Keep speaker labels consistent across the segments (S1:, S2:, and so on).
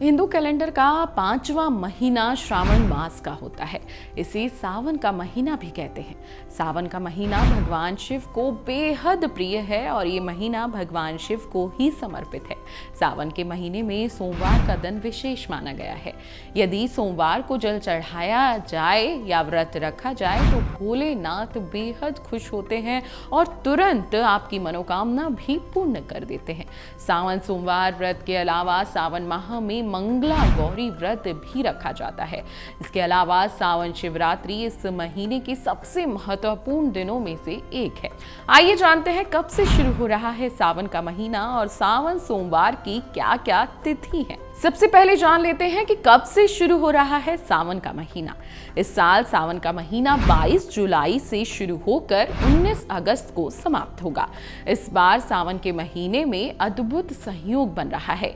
S1: Hindu calendar का 5वां महीना श्रावण मास का होता है। इसे सावन का महीना भी कहते हैं। सावन का महीना भगवान शिव को बेहद प्रिय है और ये महीना भगवान शिव को ही समर्पित है। सावन के महीने में सोमवार का दिन विशेष माना गया है। यदि सोमवार को जल चढ़ाया जाए या व्रत रखा जाए तो भोलेनाथ बेहद खुश होते हैं और तुरंत आपकी मनोकामना भी पूर्ण कर देते हैं। सावन सोमवार व्रत के अलावा सावन माह में मंगला गौरी व्रत भी रखा जाता है। इसके अलावा सावन शिवरात्रि इस महीने के सबसे महत्वपूर्ण दिनों में से एक है। आइए जानते हैं कब से शुरू हो रहा है सावन का महीना और सावन सोमवार की क्या क्या तिथि है। सबसे पहले जान लेते हैं कि कब से शुरू हो रहा है सावन का महीना। इस साल सावन का महीना 22 जुलाई से शुरू होकर 19 अगस्त को समाप्त होगा। इस बार सावन के महीने में अद्भुत संयोग बन रहा है।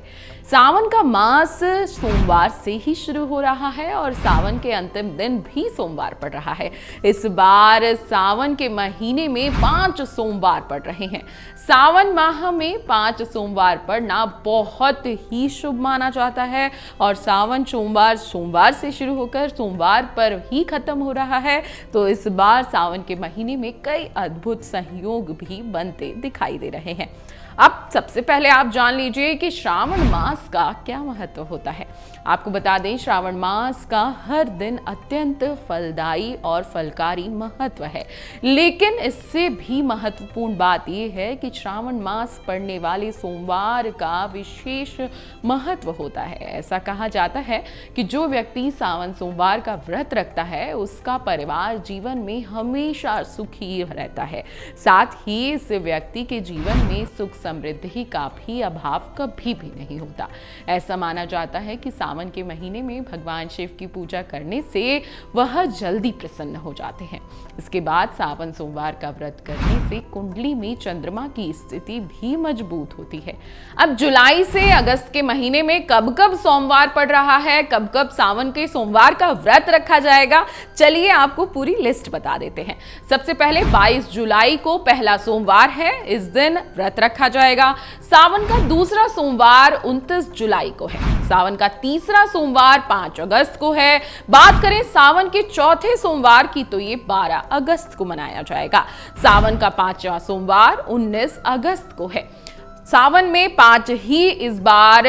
S1: सावन का मास सोमवार से ही शुरू हो रहा है और सावन के अंतिम दिन भी सोमवार पड़ रहा है। इस बार सावन के महीने में 5 सोमवार पड़ रहे हैं। सावन माह में 5 सोमवार पड़ना बहुत ही शुभ माना जाता है और सावन सोमवार से शुरू होकर सोमवार पर ही खत्म हो रहा है। तो इस बार सावन के महीने में कई अद्भुत संयोग भी बनते दिखाई दे रहे हैं। अब सबसे पहले आप जान लीजिए कि श्रावण मास का क्या महत्व होता है। आपको बता दें, श्रावण मास का हर दिन अत्यंत फलदायी और फलकारी महत्व है, लेकिन इससे भी महत्वपूर्ण बात यह है कि श्रावण मास पड़ने वाले सोमवार का विशेष महत्व होता है। ऐसा कहा जाता है कि जो व्यक्ति सावन सोमवार का व्रत रखता है उसका परिवार जीवन में हमेशा सुखी रहता है। साथ ही इस व्यक्ति के जीवन में सुख समृद्धि का भी अभाव कभी भी नहीं होता। ऐसा माना जाता है कि सावन के महीने में भगवान शिव की पूजा करने से वह जल्दी प्रसन्न हो जाते हैं। इसके बाद सावन सोमवार का व्रत करने से कुंडली में चंद्रमा की स्थिति भी मजबूत होती है। अब जुलाई से अगस्त के महीने में कब कब सोमवार पड़ रहा है, कब कब सावन के सोमवार का व्रत रखा जाएगा, चलिए आपको पूरी लिस्ट बता देते हैं। सबसे पहले 22 जुलाई को पहला सोमवार है। इस दिन व्रत रखा जाएगा। सावन का दूसरा सोमवार 29 जुलाई को है। सावन का तीसरा सोमवार 5 अगस्त को है। बात करें सावन के चौथे सोमवार की तो ये 12 अगस्त को मनाया जाएगा। सावन का 5वां सोमवार 19 अगस्त को है। सावन में 5 ही इस बार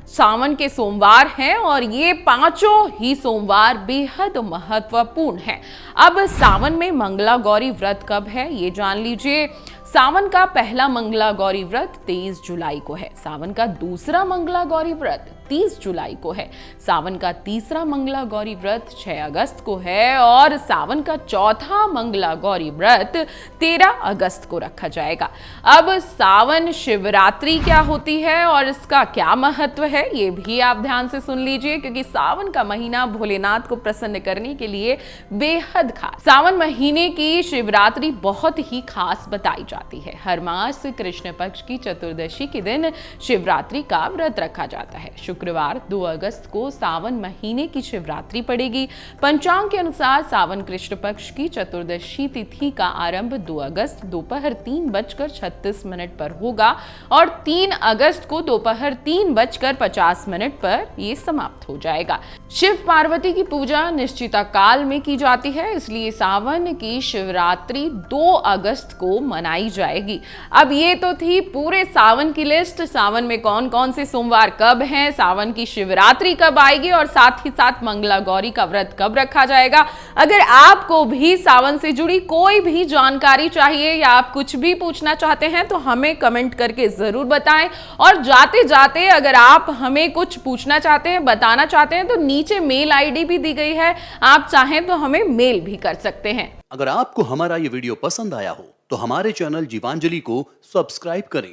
S1: सावन के सोमवार हैं और ये 5 ही सोमवार बेहद महत्वपूर्ण हैं। अब सावन में मंगला गौरी व्रत कब है ये जान लीजिए। सावन का पहला मंगला गौरी व्रत 23 जुलाई को है। सावन का दूसरा मंगला गौरी व्रत 30 जुलाई को है। सावन का तीसरा मंगला गौरी व्रत 6 अगस्त को है और सावन का चौथा मंगला गौरी व्रत 13 अगस्त को रखा जाएगा। अब सावन शिवरात्रि क्या होती है और इसका क्या महत्व है ये भी आप ध्यान से सुन लीजिए, क्योंकि सावन का महीना भोलेनाथ को प्रसन्न करने के लिए बेहद खास। सावन महीने की शिवरात्रि बहुत ही खास बताई जाती है। हर मास कृष्ण पक्ष की चतुर्दशी के दिन शिवरात्रि का व्रत रखा जाता है। शुक्रवार 2 अगस्त को सावन महीने की शिवरात्रि पड़ेगी। पंचांग के अनुसार सावन कृष्ण पक्ष की चतुर्दशी तिथि का आरंभ 2 अगस्त दोपहर 3:36 पर होगा और 3 अगस्त को दोपहर 3:50 पर ये समाप्त हो जाएगा। शिव पार्वती की पूजा निश्चित काल में की जाती है, इसलिए सावन की शिवरात्रि 2 अगस्त को मनाई जाएगी। अब ये तो थी पूरे सावन की लिस्ट। सावन में कौन कौन से सोमवार कब हैं, सावन की शिवरात्रि कब आएगी और साथ ही साथ मंगला गौरी का व्रत कब रखा जाएगा। अगर आपको भी सावन से जुड़ी कोई भी जानकारी चाहिए या आप कुछ भी पूछना चाहते हैं तो हमें कमेंट करके जरूर बताएं। और जाते जाते अगर आप हमें कुछ पूछना चाहते हैं, बताना चाहते हैं तो नीचे मेल आईडी भी दी गई है, आप चाहें तो हमें मेल भी कर सकते हैं।
S2: अगर आपको हमारा ये वीडियो पसंद आया हो तो हमारे चैनल जीवांजलि को सब्सक्राइब करें